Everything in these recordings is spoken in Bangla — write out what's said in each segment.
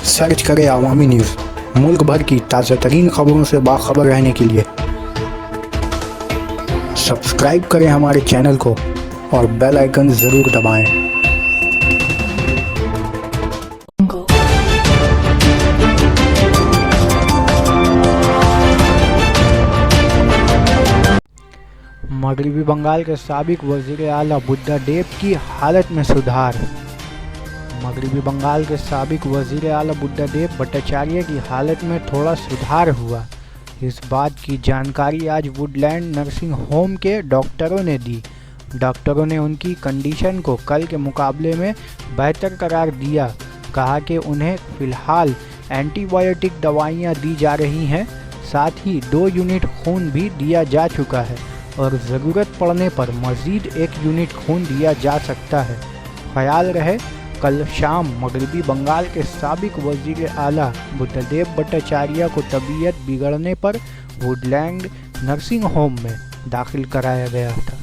सर्च करें अवामी न्यूज़। मुल्क भर की ताज़ा तरीन खबरों से बाखबर रहने के लिए सब्सक्राइब करें हमारे चैनल को और बेल आइकन ज़रूर दबाएं। मगरबी बंगाल के साबिक वज़ीर आला बुद्धा देब की हालत में सुधार। मगरबी बंगाल के साबिक वज़ीर आला बुद्धा देब भट्टाचार्य की हालत में थोड़ा सुधार हुआ। इस बात की जानकारी आज वुडलैंड नर्सिंग होम के डॉक्टरों ने दी। डॉक्टरों ने उनकी कंडीशन को कल के मुकाबले में बेहतर करार दिया। कहा कि उन्हें फ़िलहाल एंटीबायोटिक दवाइयाँ दी जा रही हैं, साथ ही 2 यूनिट खून भी दिया जा चुका है और ज़रूरत पड़ने पर मज़ीद 1 यूनिट खून दिया जा सकता है। ख्याल रहे, कल शाम मगरबी बंगाल के साबिक वज़ीर आला बुद्धदेव भट्टाचार्य को तबीयत बिगड़ने पर वुडलैंड नर्सिंग होम में दाखिल कराया गया था।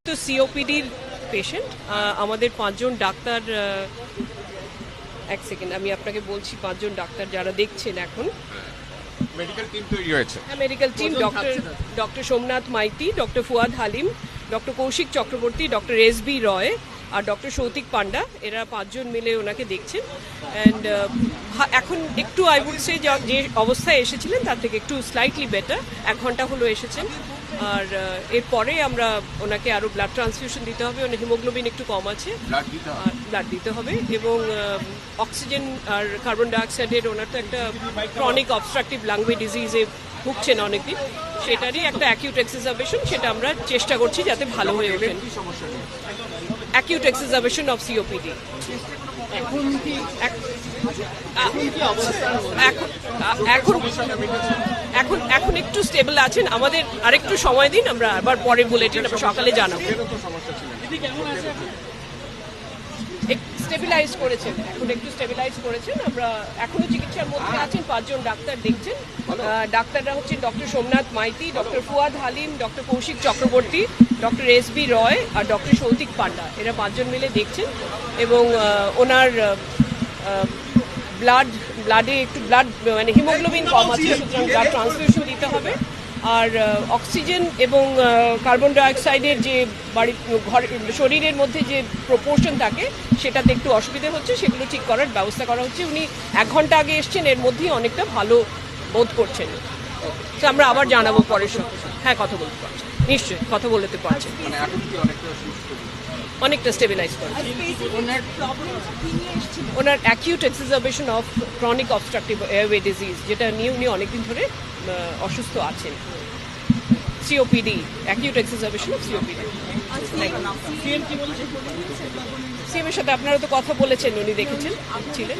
तो सीओपीडी पेशेंट আমাদের 5 জন ডাক্তার এক সেকেন্ড আমি আপনাকে বলছি 5 জন ডাক্তার যারা দেখছেন এখন মেডিকেল টিম তৈরি হয়েছে। Medical team doctor Somnath Maiti, doctor Fuad Halim, doctor Kaushik Chakraborty, doctor SB Roy আর ডক্টর সৌতিক পান্ডা, এরা 5 জন মিলে ওনাকে দেখছেন। অ্যান্ড এখন একটু আই উড সে যে অবস্থায় এসেছিলেন তার থেকে একটু স্লাইটলি বেটার। 1 ঘন্টা হলো এসেছেন। আর এরপরে আমরা ওনাকে আরও ব্লাড ট্রান্সফিউশন দিতে হবে। ওনার হিমোগ্লোবিন একটু কম আছে, ব্লাড দিতে হবে এবং অক্সিজেন আর কার্বন ডাইঅক্সাইডের ওনার তো একটা ক্রনিক অবস্ট্রাকটিভ লাংওয়ে ডিজিজে ভুগছেন অনেকদিন, সেটারই একটা অ্যাকিউট এক্সারবেশন, সেটা আমরা চেষ্টা করছি যাতে ভালো হয়ে ওঠেন। Acute exacerbation of COPD. এখন একটু স্টেবল আছেন, আমাদের আরেকটু সময় দিন, আমরা আবার পরে বুলেটিন সকালে জানাবো। স্টেবিলাইজ করেছেন, এখন একটু স্টেবিলাইজ করেছেন। আমরা এখনো চিকিৎসার মধ্যে আছেন। 5 জন ডাক্তার দেখছেন। ডাক্তাররা হচ্ছেন doctor Somnath Maiti, doctor Fuad Halim, doctor Kaushik Chakraborty, doctor SB Roy আর ডক্টর সৌতিক পান্ডা, এরা 5 জন মিলে দেখছেন। এবং ওনার ব্লাডে একটু মানে হিমোগ্লোবিন কম আছে, সুতরাং ব্লাড ট্রান্সফিউশন দিতে হবে। আর অক্সিজেন এবং কার্বন ডাইঅক্সাইডের যে শরীরের মধ্যে যে প্রপোর্শন থাকে সেটাতে একটু অসুবিধা হচ্ছে, সেগুলো ঠিক করার ব্যবস্থা করা হচ্ছে। উনি 1 ঘন্টা আগে এসছেন, এর মধ্যেই অনেকটা ভালো বোধ করছেন। তো আমরা আবার জানাবো পরের সময়। হ্যাঁ, কথা বলতে পারছেন, নিশ্চয়ই কথা বলতে পারছেন, অনেকটা স্টেবিলাইজ করেছে। ওনার acute exacerbation of chronic obstructive airway disease, যেটা নিয়ে উনি অনেকদিন ধরে অসুস্থ আছেন। COPD, acute exacerbation of COPD. CM এর সাথে আপনারা তো কথা বলেছেন, উনি দেখেছেন, ছিলেন।